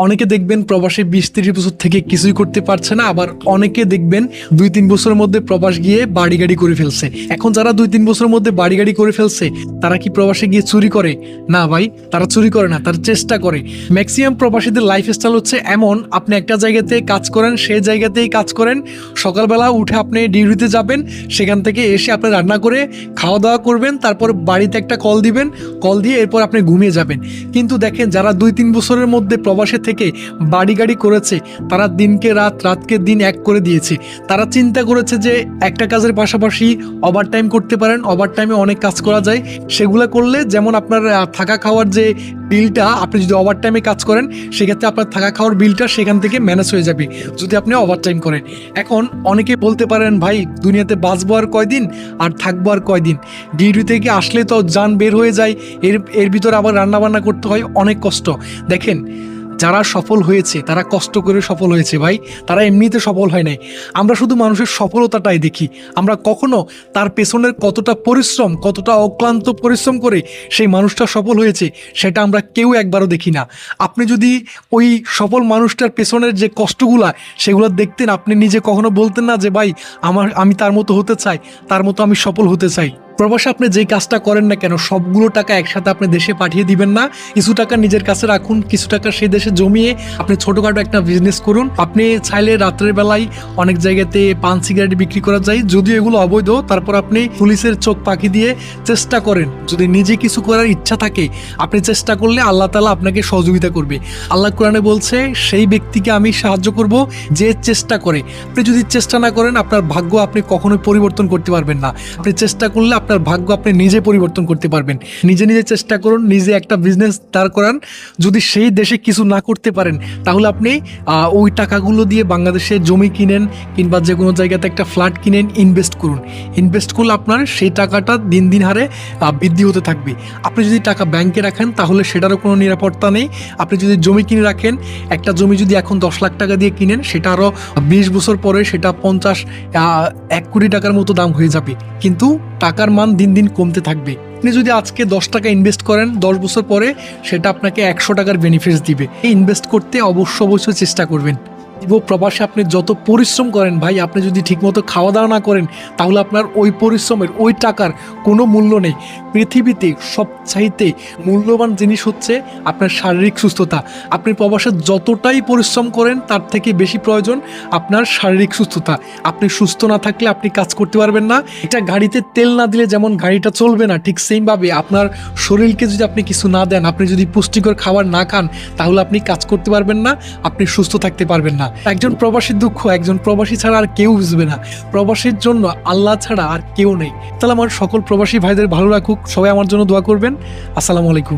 অনেকে দেখবেন প্রবাসে 20-30 বছর থেকে কিছুই করতে পারছে না, আবার অনেকে দেখবেন 2-3 বছরের মধ্যে প্রবাস গিয়ে বাড়ি গাড়ি করে ফেলছে। এখন যারা 2-3 বছরের মধ্যে বাড়ি গাড়ি করে ফেলছে তারা কি প্রবাসে গিয়ে চুরি করে? না ভাই, তারা চুরি করে না, তারা চেষ্টা করে। ম্যাক্সিমাম প্রবাসীদের লাইফস্টাইল হচ্ছে এমন, আপনি একটা জায়গাতে কাজ করেন, সেই জায়গাতেই কাজ করেন, সকালবেলা উঠে আপনি ডিউটিতে যাবেন, সেখান থেকে এসে আপনি রান্না করে খাওয়া দাওয়া করবেন, তারপর বাড়িতে একটা কল দিবেন, কল দিয়ে এরপর আপনি ঘুমিয়ে যাবেন। কিন্তু দেখেন যারা 2-3 বছরের মধ্যে প্রবাসে থেকে বাড়ি গাড়ি করেছে, তারা দিনকে রাত, রাতকে দিন এক করে দিয়েছে। তারা চিন্তা করেছে যে একটা কাজের পাশাপাশি ওভারটাইম করতে পারেন, ওভারটাইমে অনেক কাজ করা যায়। সেগুলো করলে যেমন আপনার থাকা খাওয়ার যে বিলটা, আপনি যদি ওভারটাইমে কাজ করেন সেক্ষেত্রে আপনার থাকা খাওয়ার বিলটা সেখান থেকে ম্যানেজ হয়ে যাবে যদি আপনি ওভারটাইম করেন। এখন অনেকে বলতে পারেন, ভাই দুনিয়াতে বাঁচবো আর কয়দিন, আর থাকবো আর কয়দিন, ডিউটি থেকে আসলে তো জান বের হয়ে যায়, এর ভিতরে আবার রান্নাবান্না করতে হয়, অনেক কষ্ট। দেখেন যারা সফল হয়েছে তারা কষ্ট করে সফল হয়েছে ভাই, তারা এমনিতে সফল হয় নাই। আমরা শুধু মানুষের সফলতাটাই দেখি, আমরা কখনো তার পেছনের কতটা পরিশ্রম, কতটা অক্লান্ত পরিশ্রম করে সেই মানুষটা সফল হয়েছে সেটা আমরা কেউ একবারও দেখি না। আপনি যদি ওই সফল মানুষটার পেছনের যে কষ্টগুলা সেগুলো দেখতেন, আপনি নিজে কখনো বলতেন না যে ভাই আমি তার মতো হতে চাই, তার মতো আমি সফল হতে চাই। প্রবাসে আপনি যেই কাজটা করেন না কেন, সবগুলো টাকা একসাথে আপনি দেশে পাঠিয়ে দিবেন না, কিছু টাকা নিজের কাছে রাখুন, কিছু টাকা সেই দেশে জমিয়ে আপনি ছোটোখাটো একটা বিজনেস করুন। আপনি চাইলে রাত্রের বেলায় অনেক জায়গাতে পান সিগারেট বিক্রি করা যায়, যদিও এগুলো অবৈধ, তারপর আপনি পুলিশের চোখ পাখি দিয়ে চেষ্টা করেন। যদি নিজে কিছু করার ইচ্ছা থাকে, আপনি চেষ্টা করলে আল্লাহ তাআলা আপনাকে সহযোগিতা করবে। আল্লাহ কোরআনে বলছে, সেই ব্যক্তিকে আমি সাহায্য করব যে চেষ্টা করে। আপনি যদি চেষ্টা না করেন, আপনার ভাগ্য আপনি কখনোই পরিবর্তন করতে পারবেন না। আপনি চেষ্টা করলে আপনার ভাগ্য আপনি নিজে পরিবর্তন করতে পারবেন। নিজে নিজে চেষ্টা করুন, নিজে একটা বিজনেস দাঁড় করান। যদি সেই দেশে কিছু না করতে পারেন, তাহলে আপনি ওই টাকাগুলো দিয়ে বাংলাদেশে জমি কিনেন, কিংবা যে কোনো জায়গাতে একটা ফ্ল্যাট কিনেন, ইনভেস্ট করুন। ইনভেস্ট করলে আপনার সেই টাকাটা দিন দিন হারে বৃদ্ধি হতে থাকবে। আপনি যদি টাকা ব্যাংকে রাখেন তাহলে সেটারও কোনো নিরাপত্তা নেই। আপনি যদি জমি কিনে রাখেন, একটা জমি যদি এখন 10 লাখ টাকা দিয়ে কিনেন, সেটা আরও 20 বছর পরে সেটা 1 কোটি টাকার মতো দাম হয়ে যাবে, কিন্তু টাকার মান দিন দিন কমতে থাকবে। আপনি যদি আজকে 10 টাকা ইনভেস্ট করেন, 10 বছর পরে সেটা আপনাকে 100 টাকার বেনিফিটস দিবে। এই ইনভেস্ট করতে অবশ্যই চেষ্টা করবেন। প্রবাসে আপনি যত পরিশ্রম করেন ভাই, আপনি যদি ঠিকমতো খাওয়া দাওয়া না করেন, তাহলে আপনার ওই পরিশ্রমের, ওই টাকার কোনো মূল্য নেই। পৃথিবীতে সবচাইতে মূল্যবান জিনিস হচ্ছে আপনার শারীরিক সুস্থতা। আপনি প্রবাসে যতটাই পরিশ্রম করেন, তার থেকে বেশি প্রয়োজন আপনার শারীরিক সুস্থতা। আপনি সুস্থ না থাকলে আপনি কাজ করতে পারবেন না। এটা গাড়িতে তেল না দিলে যেমন গাড়িটা চলবে না, ঠিক সেইভাবে আপনার শরীরকে যদি আপনি কিছু না দেন, আপনি যদি পুষ্টিকর খাবার না খান, তাহলে আপনি কাজ করতে পারবেন না, আপনি সুস্থ থাকতে পারবেন না। একজন প্রবাসীর দুঃখ একজন প্রবাসী ছাড়া আর কেউ বুঝবে না। প্রবাসীর জন্য আল্লাহ ছাড়া আর কেউ নেই। তাহলে আমার সকল প্রবাসী ভাইদের ভালো রাখুক, সবাই আমার জন্য দোয়া করবেন। আসসালামু আলাইকুম।